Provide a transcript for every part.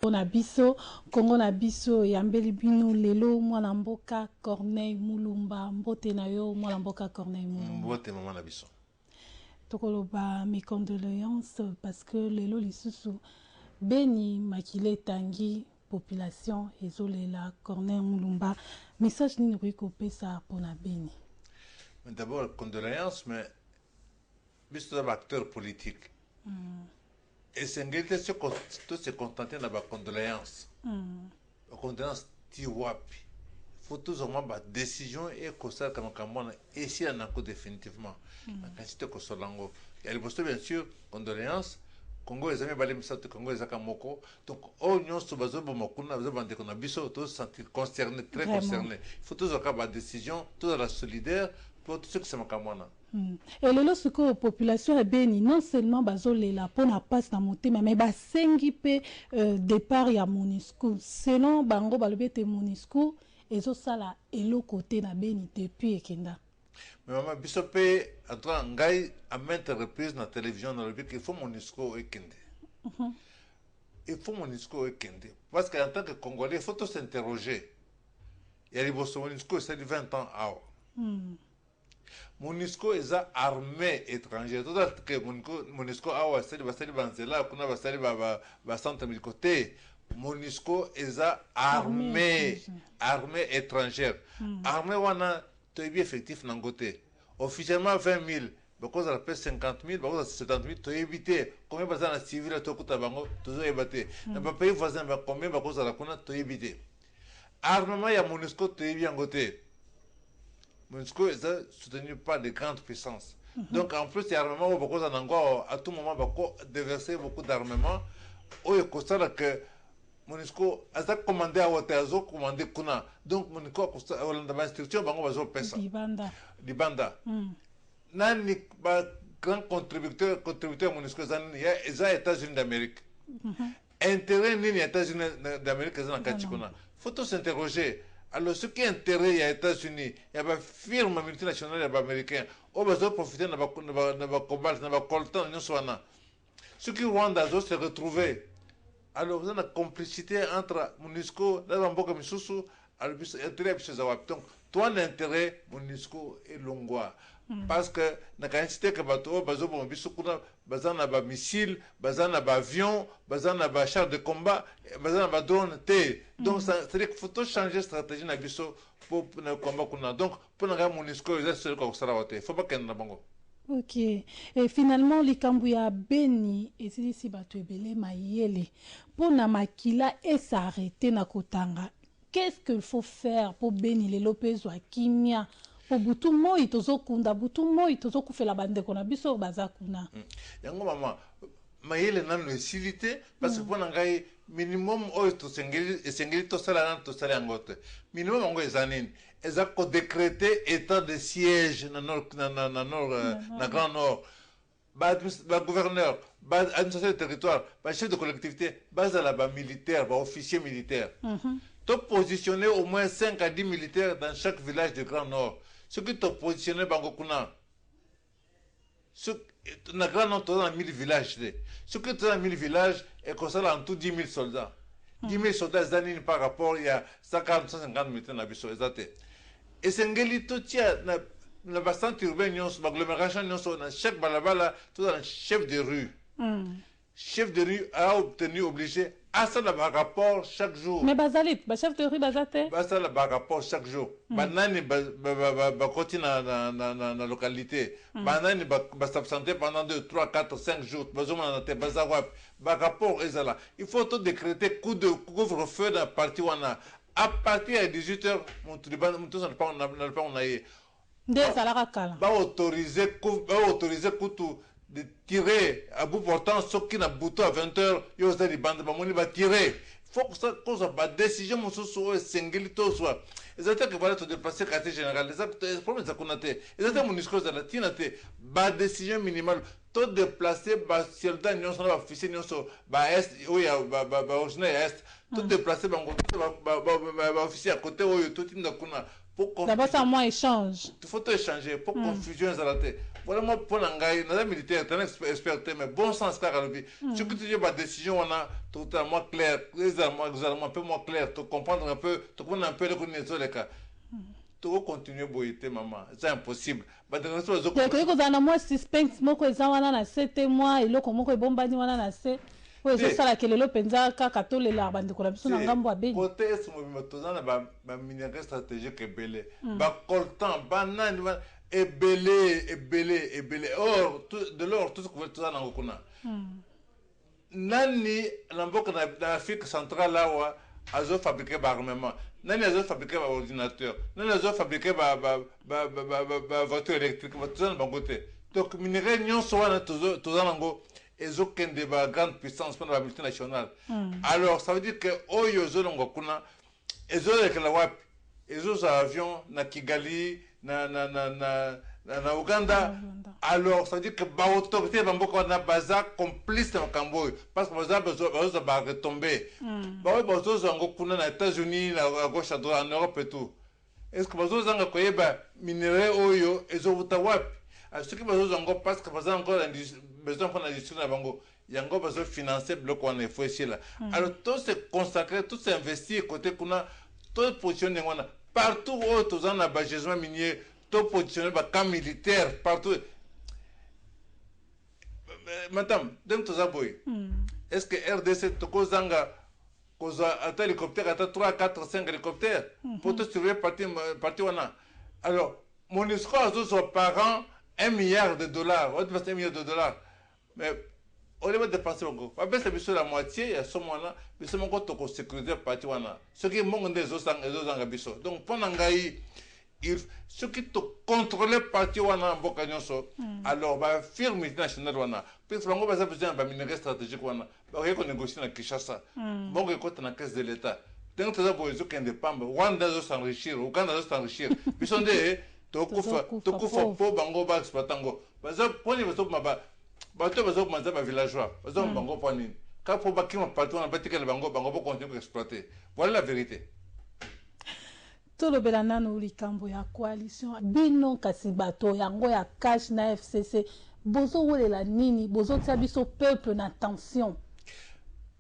na biso Congo na biso yambeli bino lelo mwana mboka Corneille Mulumba mbote na yo mwana mboka Corneille Mulumba mbote mama na biso tokoloba mes condoléances parce que lelo lisusu Beni makile tangi population ezolela Corneille Mulumba message nini ko pesa pona Beni. D'abord condoléances mais biso acteur politique et c'est ngeli se contenter na ba condoléances condoléances tiwapi faut toujours ma décision et constat comme kamona et si on a définitivement la quantité ko solango elle poste bien sûr condoléances Congo ezami balé misato Congo ezaka moko donc au nyonso bazo bomokuna bazo bande kona biso to sentir concerné très concerné il faut toujours ka ba décision tout la solidaire pour tout ce que c'est makamona. Et le lorsque population est bénie non seulement bazolela pour na passe na motema mais basengi pe départ ya MONUSCO selon bango balobete MONUSCO ezo sala elo côté na Beni depuis ekenda. Mais maman bisope entre ngai à maintes reprises na télévision na lobi qu'il faut MONUSCO ekende. Il faut MONUSCO ekende parce qu'en tant que Congolais il faut tous s'interroger. Il y a les MONUSCO c'est 20 ans à MONUSCO est armée étrangère. Tout à que MONUSCO a c'est basali banzela kuna basali ba centre militaire. MONUSCO est armée étrangère. Armée wana toyebi effectif nangote. Officiellement 20 000, because la paix 50 000, because 70 000 toyebi combien bazana civil to kuta bango tozo yebate. Na ba pays voisin ba combien because la kuna toyebi. Armement ya MONUSCO toyebi ngote. MONUSCO est soutenu par des grandes puissances. Donc en plus, il y a armement beaucoup d'angois à tout moment déverser beaucoup d'armement. Où il constate que MONUSCO a commandé à Ouattarazo, commandé Kuna. Donc MONUSCO a dans l'instruction, bango bazo pesa. Dibanda. Nani grand contributeur MONUSCO il y a les États-Unis d'Amérique. Intérêt ni les États-Unis d'Amérique dans Kachikuna. Faut s'interroger. Alors, ce qui est intérêt aux États-Unis, il y a des firmes multinationales américaines, qui ont profité de la cobalt, de la coltan, ce qui Rwanda se retrouver. Alors, vous avez une complicité entre MONUSCO, donc, toi, l'intérêt, MONUSCO et Longwa. Parce que, la quantité que bazana missile, bazana avion, bazana char de combat, bazana drone T. Donc, c'est-à-dire qu'il faut changer de stratégie pour le combat. Donc, pour le MONUSCO, il faut pas qu'il y ait un bango. Ok. Et finalement, les Kambouya Beni, et c'est ici, Batuebele, Mayele, pour Namakila et s'arrêter na Kotanga. Qu'est-ce qu'il faut faire pour Beni, les Lopez ou Kimia? Pour Boutou Moi, Tozo Kunda, Boutou Moi, Tozo Koufé la bande qu'on a biso Bazakuna. Yango maman, Mayele n'a pas facilité parce que pour n'engager minimum, oh, to sengeli to sala angote. Minimum, on est zanin. Ils ont décrété état de siège dans le Grand Nord. Le gouverneur, l'administration du territoire, le chef de collectivité, le militaire, l'officier militaire. Tu positionné au moins 5 à 10 militaires dans chaque village du Grand Nord. Ce qui tu positionné dans Bangokuna. Dans le Grand Nord, tu as 1000 villages. Ce qui tu as 1000 villages, et comme ça, en tout 10 000 soldats. 10 000 soldats, par rapport, il y a 140, 150 militaires dans le et c'est un tout dans le bassin urbain, l'agglomération, dans chaque balabala, tout un chef de rue. Chef de rue a obligé à ça le rapport chaque jour. Mais Bazalit, chef de rue Bazate. Ça le rapport chaque jour. Banani continue dans la localité. Banani s'absenter pendant 2, 3, 4, 5 jours. Rapport est là. Il faut tout décréter coup de couvre-feu dans la partie où on a. À partir de 18h, on a autorisé de tirer à bout portant ce qui n'a bouton à 20h, il y a des bandes, il va tirer. Il faut que ça cause la décision, mon soit single, soit. Les attaques qui vont te dépasser le quartier général, les problèmes qu'on a été, les attaques MONUSCO, la décision minimale, tout déplacer, soldat, nous sommes officiers, nous sommes est, oui, originaire est, tout déplacer, officier à côté, tout D'abord, ça, moi, échange. Il faut échanger pour confusion et voilà, moi, pour l'angaï, dans la militaire, tu es expert, mais bon sens, car à ce que tu dis, ma décision, on a totalement clair, les Allemands, un peu moins clair, tu comprendre un peu, tu comprends un peu le connaissance, les cas. Tu vas continuer à boiter, maman, c'est impossible. Mais dans les autres, tu as moi suspense, moi, que ça, on a 7 mois, et là, comment que bombardé, on a 7. Oui, c'est ça, que le penza, kakato, les larbes, de corruption, on a un bois bien. Côté, ce moment, tu as minerai stratégique et belé. Bah, coltan, banane, et belé. Or, de l'or, tout ce que tu as dans le kuna. Nani, l'amboka dans l'Afrique centrale, là, azo fabriqué par armement. Nani azo fabriqué par ordinateur. Nani azo fabriqué par voiture électrique. Tout ça, dans le côté. Donc, minerai, n'y a pas tout ça, dans ils ont une grande puissance pour la multinationale. Alors, ça veut dire que ils ont des avions na Kigali, na Uganda. Alors, ça veut dire que l'autorité va baza complice de Camboy. Parce que Baza va retomber. Baza va aux États-Unis, à gauche, à droite, en Europe et tout. Est-ce que Baza va koyeba minerai oyo, ils ont wap. Ce qui Baza va parce que Baza encore besoin de l'industrie de Bango. Il y a encore besoin de financer le bloc qu'on est fait là. Alors, tout se consacrer, tout s'investir côté qu'on a, tout positionner partout où tous en a gisement minier, tout positionner par camp militaire, partout. Madame, d'un tout ça, boy. Est-ce que RDC, tout zanga, cause à hélicoptère, à 3, 4, 5 hélicoptères, pour tout surveiller parti wana. Alors, mon escroc a par an $1 milliard. On va $1 milliard. Mais on va dépenser beaucoup. On va baisser la moitié, à ce moment-là, mais c'est mon compte pour sécuriser le parti. Ce qui est mon des autres ans. Donc, pendant que ce qui te contrôle le parti, alors, va firme multinationale. Puis, on va besoin d'un minerai stratégique. On va négocier dans Kinshasa. Bon, on dans la caisse de l'État. Donc, tu as besoin de pamba. Rwanda doit s'enrichir, Ouganda doit s'enrichir. Puis, on dit, tokufa po bango ba explatango baza poni bazo maba bato bazo manza ba villageois bazo bango poni ka po bakima partout na batika le bango po continuer à exploiter. Voilà la vérité. Tout le belanano likambo ya coalition bino kasi bato yango ya cash na FCC bozo wolela nini bozo tia biso peuple na tension.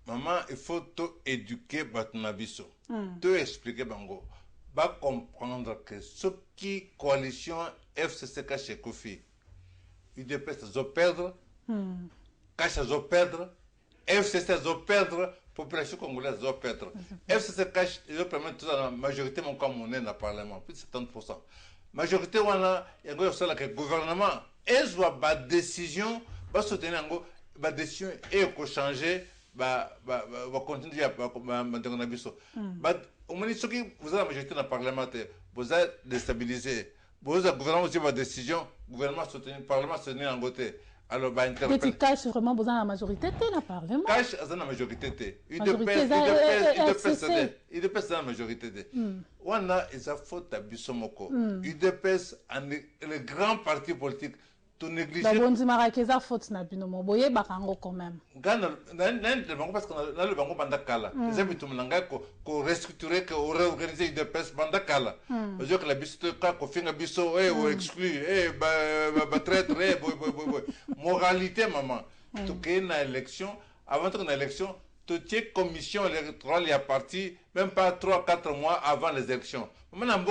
Maman, il faut tout éduquer bato na biso. Tout expliquer bango. Va comprendre que ce qui coalition FCC chez Kofi, UDPS va perdre, Cash va perdre, FCC va perdre, population congolaise va perdre. FCC Cash, il va permettre la majorité mon comme on est dans le Parlement, plus de 70%. Majorité on a, il y a le gouvernement, et soit la décision, va soutenir la décision et qu'on changer, va continuer à au moins, ce qui vous avez la majorité dans le Parlement, vous avez déstabilisé. Vous avez le gouvernement aussi, votre décision, le gouvernement soutenu, le Parlement soutenu en côté. Alors, bah, interpeller. Cash vraiment besoin de la majorité dans le Parlement. Cash a la majorité. Il dépend de la majorité. On a des fautes à Bissomoko. UDPS, le grand parti politique, tout négligé. Bon, tu m'as raconté ça faute na binomo. Boye bakango quand même. Gana, le bango parce qu'on a le bango bandakala. Les habits tout le qu'on restructurer, qu'on réorganiser de pes bandakala. Parce que la biso qu'on fait un biso, ou exclu, traître, boy. Moralité, maman. Tout qu'il y a une élection, avant une élection, toute commission électorale est à parti, même pas 3-4 mois avant les élections. Maintenant,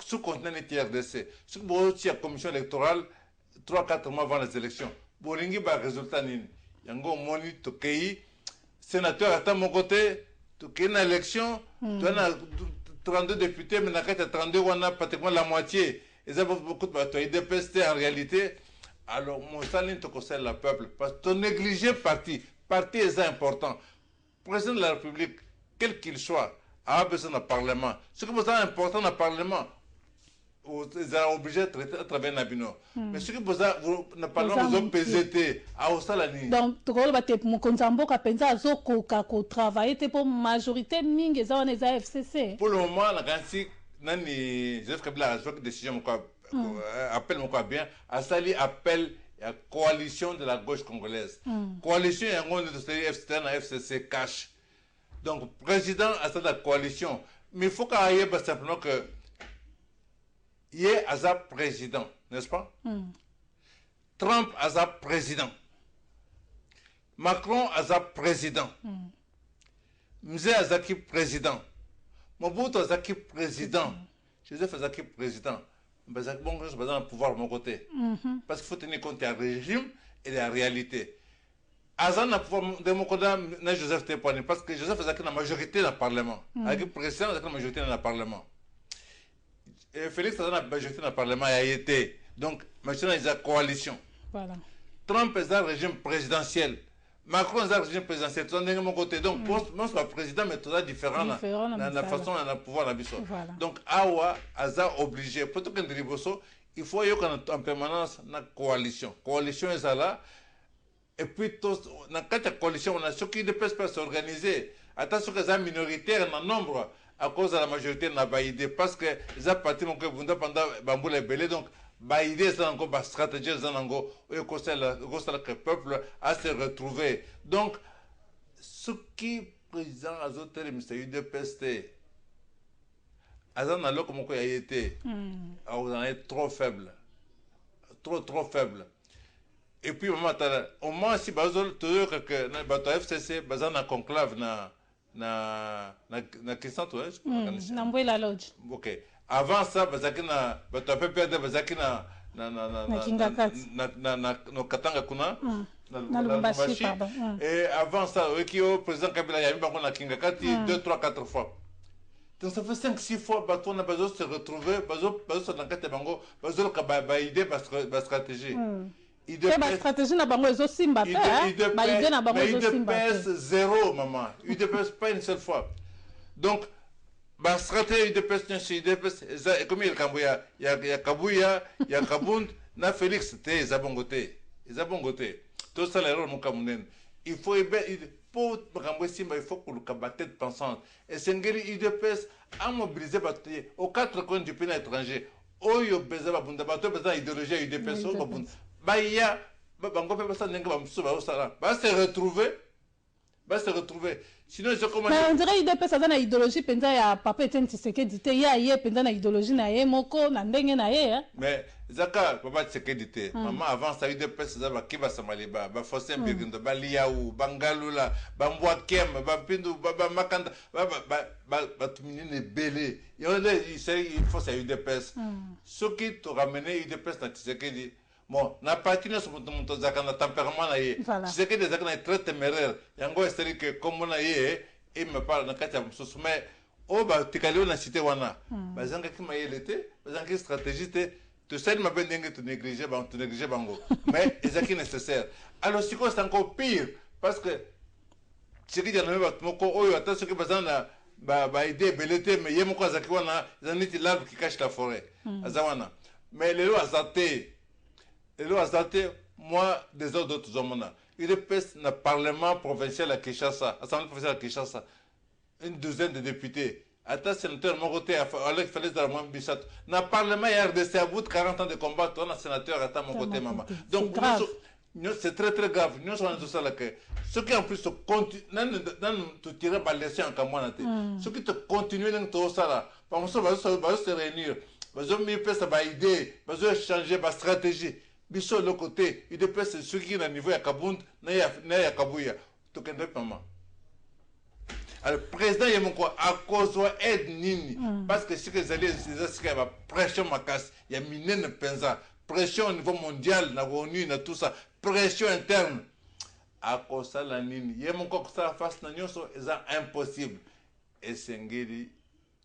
sous contenant les TRDC, sous la commission électorale, 3-4 mois avant les élections. Bolingi ba résultat nini. Yango moni tokei sénateur à mon côté, tokei na élection, tu as 32 députés mais na 32 on a pratiquement la moitié. Et ça beaucoup de batailles IDPS en réalité. Alors mon saline te conseille le peuple parce que tu négliges parti est important. Le président de la République quel qu'il soit a besoin d'un parlement. Ce qui est important dans le parlement ils sont obligés de traiter à travers Nabino. Mais ce que vous avez, le Parlement, vous avez PZT, à Osalani. Donc, tu vois, mon consambo qui a pensé à Zoko, qui a travaillé pour la majorité mingi, ça on est à FCC. Pour le moment, la grande nani, Joseph Kabila a fait une décision, appelle mon bien, à sali appel à la coalition de la gauche congolaise. Coalition, il y a un FCC cash. Donc, président a la coalition. Mais il faut qu'il y ait simplement que Yé aza président, n'est-ce pas? Trump aza président. Macron aza président. Mzee azaki président. Mobutu azaki président. Joseph azaki président. Bon, je vais dans le pouvoir de mon côté. Parce qu'il faut tenir compte du régime et de la réalité. Azan a pouvoir de mon côté, Joseph Tepani, parce que Joseph azaki la majorité dans le Parlement. Avec le président, azaki la majorité dans le Parlement. Et Félix azaki la majorité dans le Parlement a été. Donc, maintenant, il y a coalition. Voilà. Trump est un régime présidentiel. Macron est un régime présidentiel. Tout de mon côté. Donc, moi, je suis président, mais tout ça différent dans la façon dont on a pouvoir la vision. Donc, Awa, Aza obligé. Plutôt qu'un dériboso, il faut y avoir en permanence une coalition. Coalition est là. Et puis, dans la coalition, on a ceux qui ne peuvent pas s'organiser. Attention que c'est minoritaire en nombre à cause de la majorité n'a pas idée. Parce que les partis ont pendant Bambou les belés. Donc, bah idée c'est encore bah stratégie c'est encore et que le peuple a se retrouver. Donc ce qui président azote le ministère de PST azan alors comme quoi il a été on en est trop faible, trop faible. Et puis au moins si bazol toujours que na bato FCC bazan na conclave na question toi na Mboula Lodge. OK. Avant ça, bazakina bato PPRD bazakina no Katanga kuna na Lubumbashi. Et avant ça, le président Kabila yami bango na Kingakati 2 3 4 fois. Donc ça fait 5 6 fois bato na bazo se retrouver, bazo se nakate bango, bazo ka idée ba stratégie. La stratégie na bango ezo simba pa, ba idée na bango ezo simba. UDPS zéro maman, UDPS pas une seule fois. Donc la stratégie UDPS, comme il y a Kabouya, il y a Kabound, na Félix, ils ont bon côté. Tout ça, l'erreur, mon Kamounen. Il faut pour Simba, il faut que le cabaret pensante. Et c'est un UDPS a mobilisé aux 4 coins du pays étranger. Oyo Beza Babunda, Bato Beza idéologie UDPS, Baya, Bango Pesa Nenga Bamsuba, va se retrouver. Sinon, je commence. Mais on dirait qu'il y a une idéologie, il y a papa Etienne Tshisekedi, il y a une idéologie, il y a moko, il y a mais Zaka, papa Tshisekedi, maman avant ça, il y a des personnes qui va s'amaliba, va forcer un birgindo, va liaou, bangalula, va mboakem, va pindu, va makanda, va tuminer belé. Il faut ça, il y a des personnes. Ceux qui t'ont ramené, il y a des personnes Tshisekedi. Bon, na partie de mon tempérament, c'est que des actes très téméraires. Il y a un gars que comme on a il me parle dans quatre mais oh bah tu calé on a cité wana. Bah zanga qui m'a l'été, bah zanga stratégie tu sais ma ben dingue tu négliger bango. Mais c'est qui nécessaire. Alors si c'est encore pire parce que ce qui dit dans le moko oh attention que bazana bah idée belleté mais yemo quoi zaki wana zaniti l'arbre qui cache la forêt. Azawana. Mais les lois azaté et là, moi, des autres hommes, il est dans le Parlement provincial à Kinshasa, l'Assemblée provinciale à Kinshasa, une douzaine de députés. Attends, sénateur, mon côté, il fallait dans le monde Bissat. Dans le Parlement, il y a RDC, à bout de 40 ans de combat, on a sénateur, attends, mon côté, maman. Donc, c'est très très grave. Nous sommes dans ça là que ceux qui en plus continuent, nous tirons par les siens comme moi, ceux qui te continuent dans tout ça là, par exemple, va se réunir, va se mettre sa idée, va se changer ma stratégie. Biso le côté, il dépend de ceux qui sont à niveau de Kabound, na Kabouya. Tout le monde. Alors, le président, il y a à cause de l'aide nini. Parce que si les alliés, il y a pression ma casse, il y a mine pensa, pression au niveau mondial, na ONU, na tout ça, pression interne. À cause de la nini, il y a mon corps ça face na nyonso, c'est impossible. Et c'est ngeli,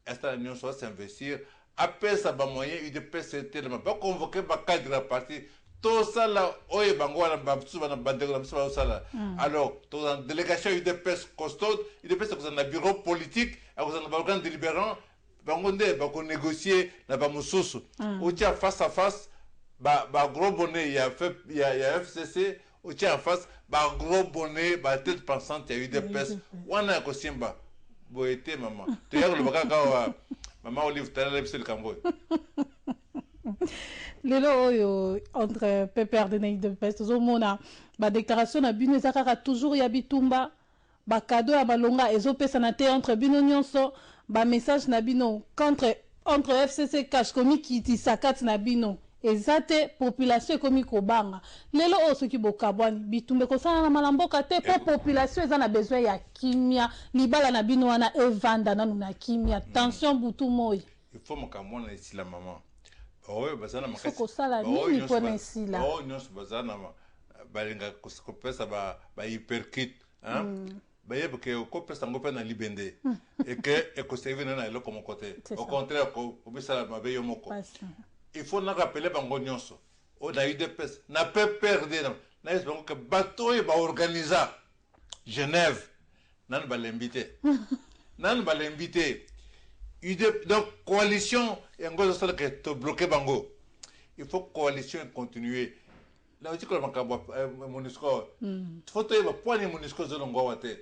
est-ce que nyonso s'investir? Après ça, ba moyen, il dépend tellement. Pas convoquer ba cadre de la partie. Tout ça là, oye bangola babsuba bandego babsuba ça alors tout en délégation UDPS costaud, UDPS c'est un bureau politique, à un organe délibérant, bangonde ba ko négocier na ba mususu. Au tia face à face, ba gros bonnet, il y a FCC, au tia en face, ba gros bonnet, ba tête pensante, il y a UDPS. Wana ko simba. Boete maman. Tu as le bagaka maman Olive tala le Kamboy. Lelo entre PPRD et UDPS tozomona ba déclaration na bino ezakaka toujours ya bitumba ba cadeau ya balonga ezopesa na te entre bino nyonso ba message na bino contre entre FCC cash komi kiti sakati na bino ezate population komi kobanga lelo osoki bokabwani bitumbe kosana na malamboka te po population eza na besoin ya kimia libala na bino wana evanda nanu na kimia tension butu moi il faut makamona ici la maman oyo bazana makasi faut kosala nini pona ici la oh nyonso bazana balinga kopesa ba hyperkit hein bayebi ke okopesa ngo mpe na libende eke ekoservi na eloko moko te au contraire kobisala mabe yo moko il faut na rappeler bango nyonso o na UDPS na PPRD na yesi bango ke bato oyo baorganiza Genève nanu balembi te nanu balembi te donc coalition yango ezosala ke tobloke bango il faut coalition continue la otikola makambo MONUSCO faut toyeba poani MONUSCO ezolongwa awa te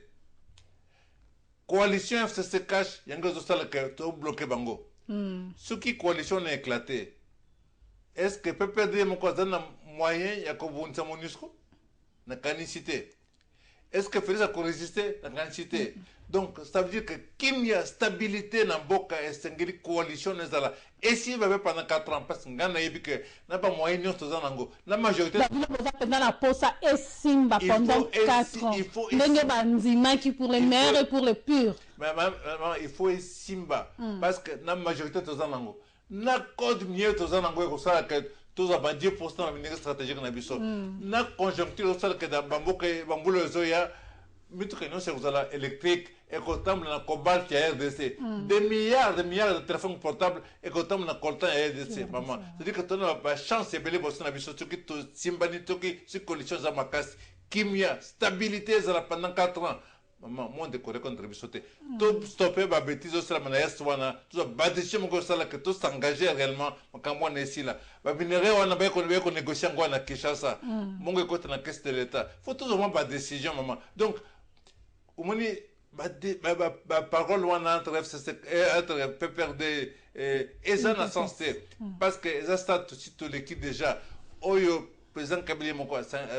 coalition FCC cash yango ezosala ke tobloke bango soki coalition na éclaté est-ce que PPRD moko aza na moyen ya kobundisa MONUSCO na kanicité est-ce que Félix a résister na kanicité donc ça veut dire que kimia stabilité na mboka esengeli coalition ezala et si va pendant 4 ans parce que ngana yebi que na ba moyen nyonso toza nango la majorité dans la posa esimba pendant 4 ans ndenge banzima qui pour les meilleurs et pour les purs mais il faut esimba parce que na majorité toza nango na code minier toza nango ekosala ke toza ba 10% na ministère stratégique na biso na conjoncture osala ke da bamboka bambulo ezoya mituka nyonso ekozala électrique ekotambola na cobalt ya RDC des milliards de téléphones portables ekotambola na coltan ya RDC maman c'est-à-dire que tona ba chance ebele boso na biso soki tosimbani toki si coalition za makasi kimia stabilité ezala pendant 4 ans maman monde décoré contre biso te to stopper ba bêtise osala na est wana to ba décision moko osala que to s'engager réellement makambo na esila ba minéraux wana ba ko négocier ngo na Kinshasa mongo ekota na caisse de l'état faut toujours ba décision maman donc omoni ba parole wana entre FCC entre PPRD et ça na sens parce que ça stade tout l'équipe déjà oyo président Kabila moko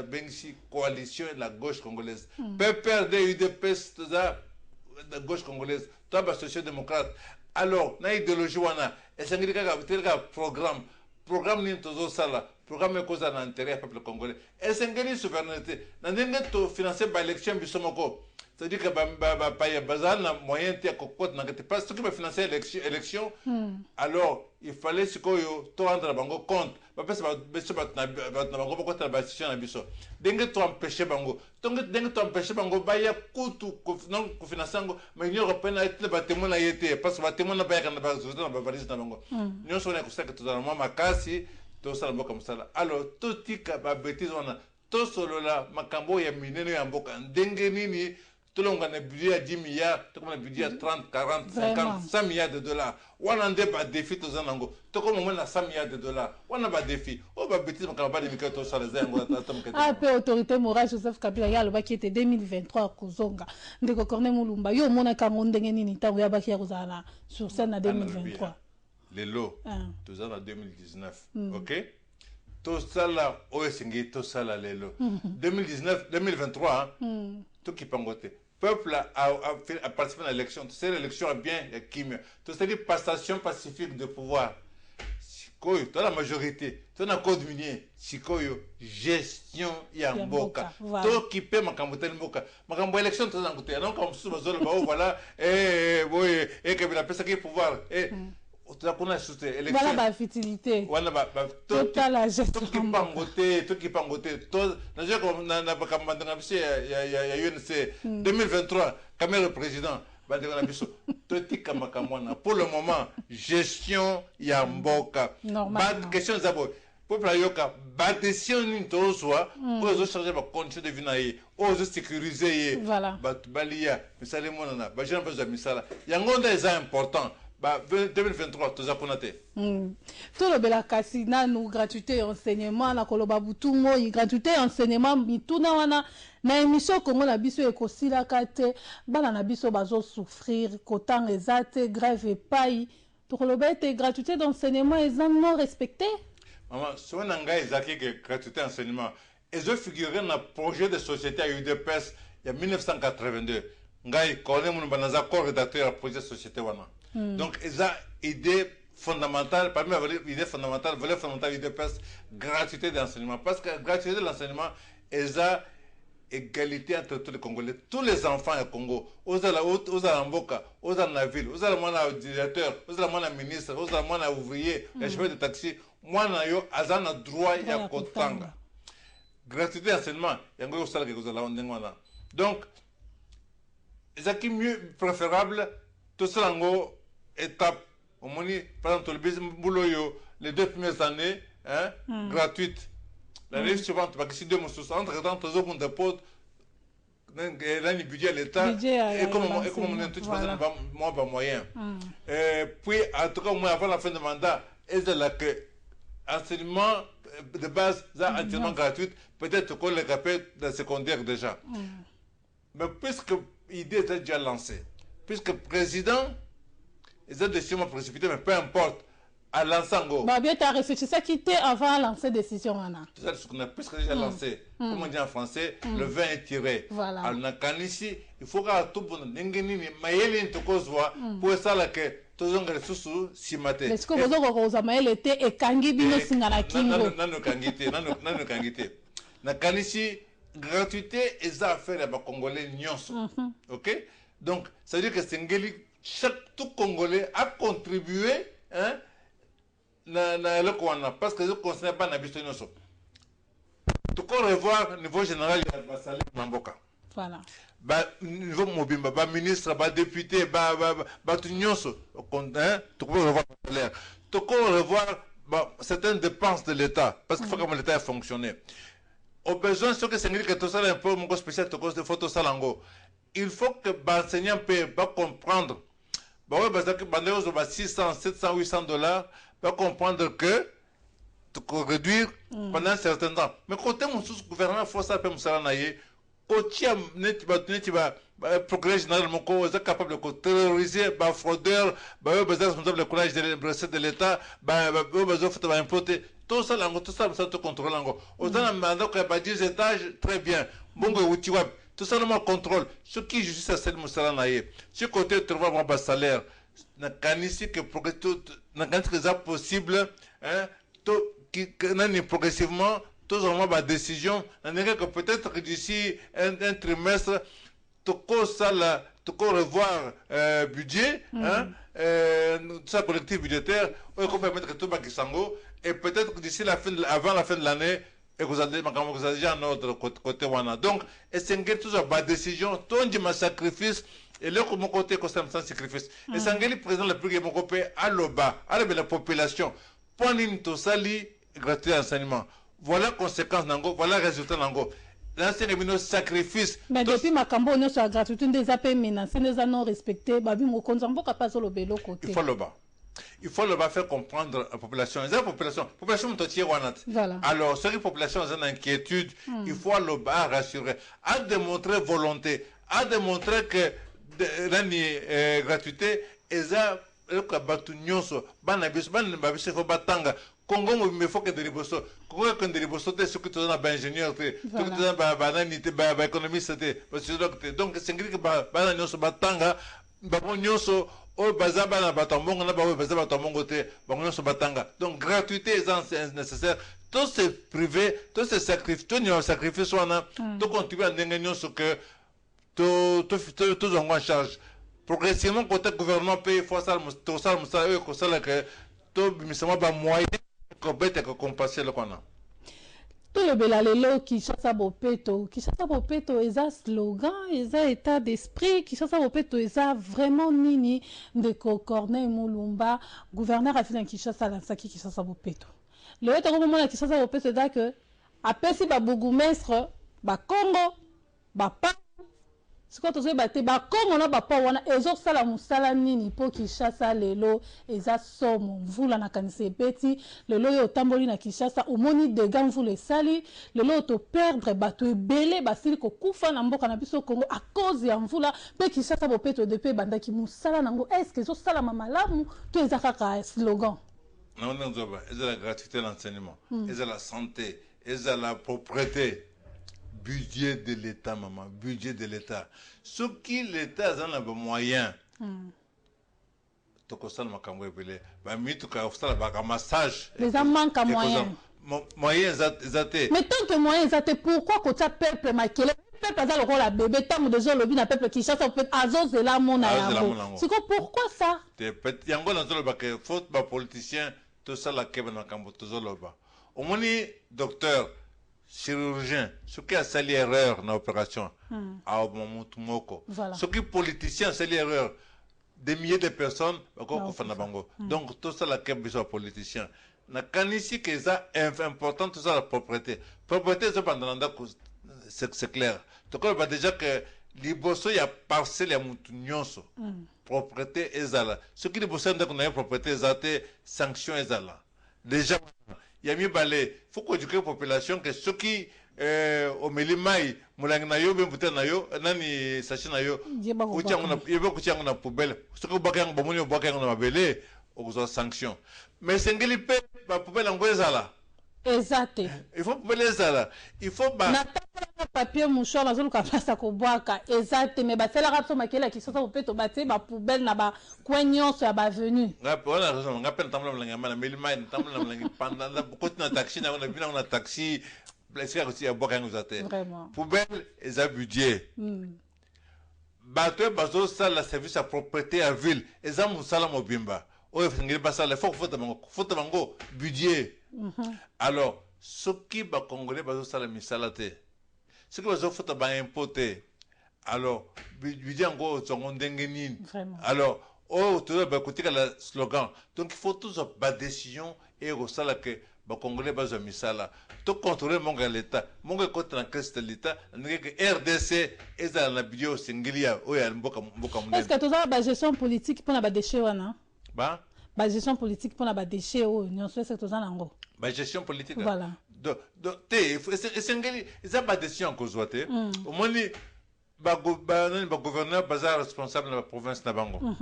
bengi coalition la gauche congolaise PPRD UDPS la gauche congolaise toi ba social-démocrate alors na idéologie wana esengeli kaka programme ni tozo sala programme ko za na intérêt peuple congolais esengeli souveraineté na ndenge to financer ba élection biso moko c'est-à-dire que il y a moyen de parce que financer l'élection alors il fallait ce que tu rendre bango compte parce que tu as besoin dengue tu empêcher bango donc dengue tu empêcher bango baya kutu non financer mais l'Union européenne a été battement na yete parce que battement na baya kana ba résultat na valise na bango nous sommes na kusaka tu dans mama kasi to sala mboka msala alors tout tika ba bêtise on to solo la makambo ya minene ya mboka ndenge nini tout le monde a un budget à 10 milliards, tout le monde a un budget à 30, 40, 50, 100 milliards de dollars. On a un défi, tout le monde a 100 milliards de dollars. On a un défi. On va bêtise, on va dire que tout ça, les ah, peu autorité morale, Joseph Kabila, il y a le qui était 2023 à Kozonga. Ndeko Corne Moulumba, yo mona Kamonde Nini, Taou Yabaki Rosana, sur scène en 2023. Les lots, tout ça en 2019. Ok? Tout ça là, OSNG, tout ça là, les lots. 2019, 2023, tout qui pangote. Peuple a participé à l'élection. Tu sais, l'élection a bien kimia. Tu sais, passation pacifique de pouvoir. Sikoyo, tu as la majorité. Tu as un code minier. Sikoyo, gestion yamboka. Tu qui paie ma cambotel mboka. Ma cambo élection, tu as un côté. Donc, comme ça, voilà. Et que la personne qui est pouvoir. Voilà la fertilité. Voilà total la gestion. Tout qui pangote. Tout na bakambanda bisi ya UNC 2023 comme le président bandeko na biso totika makamwana pour le moment gestion ya mboka. Bad question zabo. Peuple ayoka ba décision ni to soit ozo changer ba condition de vie na ye ozo sécuriser ye ba balia misale mona ba jeune pas misala yango nda important. 2023 toza kuna te tolobela kasi nanu gratuité enseignement na koloba butungo gratuité enseignement mituna wana na émission Congo na biso ekosilaka te bana na biso bazo souffrir kotanga ezate grève epai tokoloba ete gratuité d'enseignement eza non respecté maman so na ngai ezaki que gratuité enseignement ezo figurer na projet de société à UDPS il y a 1982 ngai kone mun banaza co-rédacteur projet de société wana donc ils ont aidé fondamentale, parmi l'idée fondamentale, volet fondamental, UDPS, gratuité d'enseignement. Parce que gratuité de l'enseignement, est la égalité entre tous les Congolais. Tous les enfants au Congo, aux Alamboka, aux Alamaville, aux Alamana directeur, aux Alamana ministre, aux Alamana ouvrier, les chauffeurs de taxi, moi, yo, azana droit ya kotanga. Gratuité d'enseignement, yango yo sala ke kozala ondengwana. Donc, c'est mieux préférable, tout ça lango étape. Au moins, par exemple, les 2 premières années, hein, gratuites. L'année suivante, parce que si 2 mois, entre-temps, tous les dépôts, l'année budget à l'État, et comme on est tout moins moyen. Puis, en tout cas, au moins avant la fin du mandat, est là que enseignement de base, entièrement gratuit, peut-être qu'on les rappelle dans le secondaire déjà. Mais puisque l'idée est déjà lancée, puisque le président, ils ont décision précipitée, mais peu importe, à l'ensemble. Bah bien, tu as réfléchi ça qui était avant de lancer décision, Anna. C'est ça ce qu'on a presque déjà lancé. Comme on dit en français, le vin est tiré. Voilà. Alors, ici, il faut que tout le monde ait pour ça que tout le monde soit simaté. Est-ce que vous avez osé maël était et kangi bino singana kingo? Non, kangité. Na kanisi gratuité et ça affaire à Congolais nyonso. Ok? Donc, ça veut dire que Sengeli, chaque tout Congolais a contribué, hein, parce que je ne considère pas Nabisto nyonso. Tout qu'on revoir niveau général, il y a Basale Mamboka. Voilà. Niveau Mobimba, ministre, député, tout nyonso, hein, tout qu'on revoir l'air. Tout qu'on revoir certaines dépenses de l'État, parce qu'il faut que l'État ait fonctionné. Au besoin, ce que c'est que tout ça est un peu mon spécial de cause de photos salango. Il faut que l'enseignant puisse comprendre. Parce que 600, 700, 800 dollars, comprendre que tu peux réduire pendant un certain temps. Mais côté mon sous-gouvernement, il faut ça pour me côté le progrès général, mon est capable de terroriser, fraudeur, responsable de collège de l'État, importer. Tout ça, ça te contrôle. Aux ans, il y a 10 étages, très bien. Tout ça, le contrôle. Ce qui est juste à cette moussala, ce côté, tu vois mon salaire. Nakanisi que c'est possible, hein, progressivement, tous ont ma décision. Que peut-être d'ici un trimestre, tu peux revoir budget, hein, ça collectif budgétaire, on peut mettre tout Bakisango, et peut-être d'ici avant la fin de l'année, et vous avez déjà un autre côté. Donc, c'est toujours ma décision, tout un sacrifice. Et là, mon côté, c'est un sacrifice. Et c'est un président le plus grand côté à l'OBA, à la population. Point to sali, gratuit d'enseignement. Voilà la conséquence, voilà le résultat. L'enseignement sacrifice. Mais depuis ma campagne, on a gratuité des appels menacés, des non respectés, il faut l'OBA. Il faut le faire comprendre à la population. La population voilà. Alors, si la population a une inquiétude, il faut le rassurer, à démontrer volonté, à démontrer que la gratuité est là. Congo me faut que des ribosso. Congo que des ribosso te ce que tu as ingénieur te, ce que tu as banani te économiste te. Donc c'est que ba nyonso batanga, ba nyonso o bazaba na batambo na ba bazaba batambo te, ba nyonso batanga. Donc gratuité est nécessaire. Tout c'est privé, tout c'est sacrifice, tout n'y sacrifice wana, tout contribue à ndenge nyonso que tout en charge. Progressivement côté gouvernement paye faut ça tout ça que ça que tout misama ba moyen tout le belalelo qui chasse à Bopeto est un slogan, est un état d'esprit qui chasse à Bopeto est vraiment nini de Corneille Moulumba, gouverneur à Finan qui chasse à Lansaki qui chasse à Bopeto. Le fait moment qui chasse à Bopeto c'est que après si ba bourgmestre ba Congo ba pa ce que tu sais ba Congo na ba pa wana ezo sala musala nini po Kinshasa lelo eza somo mvula na kanise beti lelo yo tamboli na Kinshasa omoni dega mvula esali lelo to perdre bato ebele basili ko kufa na mboka na biso Congo à cause ya mvula pe Kinshasa bopeto de pe bandaki musala nango est-ce que ezo sala malamu to eza kaka slogan non non zoba eza la gratuité de l'enseignement eza la santé eza la propreté. Budget de l'État, maman, budget de l'État. Ce qui l'État a un moyen, tokosala makambo ebele bamituka kosala massage les gens manquent à moyens moyens ezate mais tant que moyens ezate pourquoi kotia peuple makele peuple aza lokola bébé ntango deja olobi na peuple Kinshasa azozela mona yango siko pourquoi ça yango nazoloba ke faute bapoliticien tosala keba na makambo tozoloba omoni docteur chirurgien soki asali erreur na opération amomutu moko soki politicien asali erreur des milliers de personnes bakokufa na bango donc tosala keba biso bapoliticien nakanisi ke eza important tosala propriété ezobanda na ndako c'est clair tokoloba déjà que liboso ya parcelle ya mutu nyonso propriété ezala soki liboso ya ndako na ye propriété eza te sanction ezala déjà ya mibale faut koeduke population ke soki omeli mai molangi na yo mpe butele na yo nani sache na yo yeba kotia yango na poubele soki obwaka yango bomoni obwaka yango na mabele okozwa sanction mais esengeli mpe bapoubele yango ezala Exacte. Il faut poubelle ezala il faut na papier mouchoir nazoluka place ya kobwaka exacte mais basalaka so makele ya kisosa mpe to batie bapoubele na bakwe nyonso ya bavenu wana raison nga mpe natambola molangi ya mai nameli mai natambola na molangi panda koti na taxi nango na bino yango na taxi esika kotia ya bwaka yango eza te poubelle eza budget bato oyo bazosala service ya propriété ya ville eza mosala mobimba oyo esengeli basala ifo kofota bango budget alors soki bacongolais bazosala misala te soki bazofota baimpôt te alors budget yango ozwango ndenge nini alors oyo tozo bakotikala slogan donc il faut tozwa badécision eye kosala ke bacongolais bazwa misala tocontrôle mongo ya l'état mongo ekota na caisse de l'état ndenge ke RDC ezala na budget osengeli ya oyo ya mboka monene est-ce que tozala bagestion politique mpona badeshe wana bagestion politique mpona badeshe oyo nyonso ese tozala yango gestion politique voilà te esengeli eza badécision ya kozwa te omoni bagouverneur baza responsable na baprovince na bango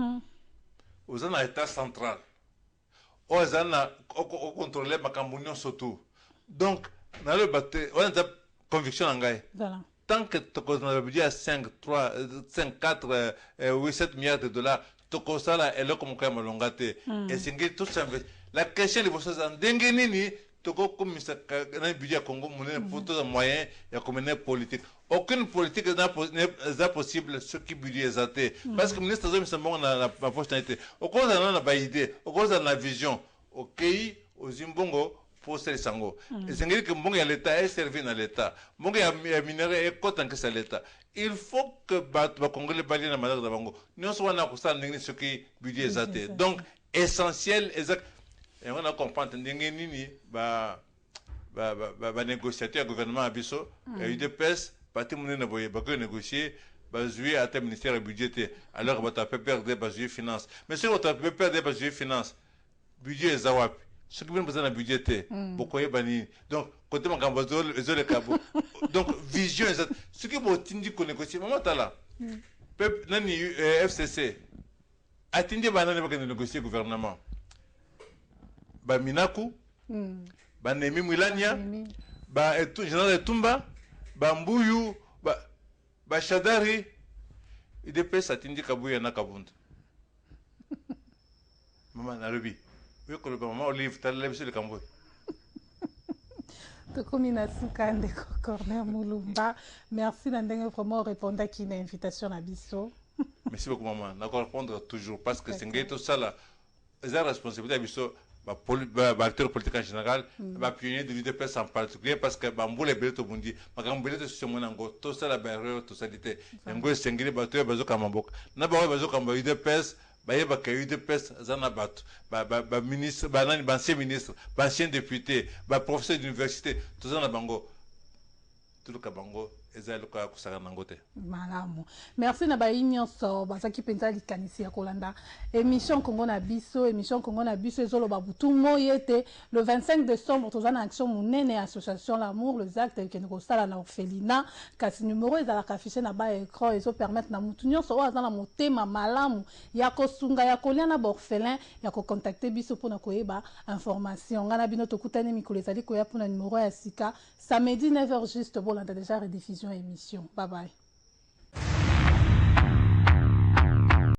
oza na état central oyo eza na ocontrôle makambo nyonso tu donc naloba te wana eza conviction na ngai tant que tokozala na budget ya 5 4 7 milliards de dollars tokosala eloko moko ya malonga te esengeli tosinvesti la question liboso eza ndenge nini tokokomisa na budget ya congo monene mpo toza moyen ya komene politique aucune politique eza possible soki budget eza te parce que ministre azomisa mbongo na poche na ye te okozala na baidée okozala na vision okei ozwi mbongo mpo osalisa yango esengeli ke mbongo ya l'état eservi na l'état mbongo ya minere ekota nkesa ya l'état il faut que bato bacongolais balie na malade na bango nyonso wana kosala ndenge nini soki budget eza te donc essentiel eza yango na comprendre ndenge nini banégociateur ya gouvernement ya biso ya UDPS parti monene boye bakoki négocier bazwi ata ministère ya budget te alors bato ya PPRD bazwi finance mais soki bato ya PPRD bazwi finance budget eza wapi soki bino baza na budget te bokoyeba nini donc kote makambo ezoleka donc vision eza soki botindi konégocie mama tala nani FCC atindi banani bakende négocier gouvernement baminaku banemi mwilania général etumba bambuyu bashadari UDPS atindi kabuya na kabunda mama nalobi oyokoloba mama olive talela biso likambo tokomi na suka ndeko Corneille Mulumba merci na ndenge vraiment orépondaki na invitation na biso merci beaucoup maman nakorépondre toujours parce que sengeli tosala eza responsabilité ya biso acteurs politiques en général pionniers de l'UDPS en particulier parce que bambula ebele tobundi makambo ebele tosomona yango tosala baerreur tosali te yango esengeli bato oyo bazokamba mboka na baoyo bazokamba UDPS bayebaka UDPS aza na bato baministre banani baancien ministre baancien député baprofesseur d'université toza na bango toluka bango eza eloko ya kosaka nango te malamu merci na bayi nyonso bazaki mpenza likanisi ya kolanda émission Congo na biso ezoloba butu moi ete le 25 décembre toza na action monene ya association l'amour les actes ekende kosala na orphelinat kasi numero ezalaka affiché na ba écran ezopermettre na mutu nyonso oyo aza na motema malamu ya kosunga ya kolia na baorphelin ya kocontacte biso mpona koyeba information nga na bino tokutani mikolo ezali koya mpona numero ya sika samedi 9h juste bolanda déjà rediffusion émission bye bye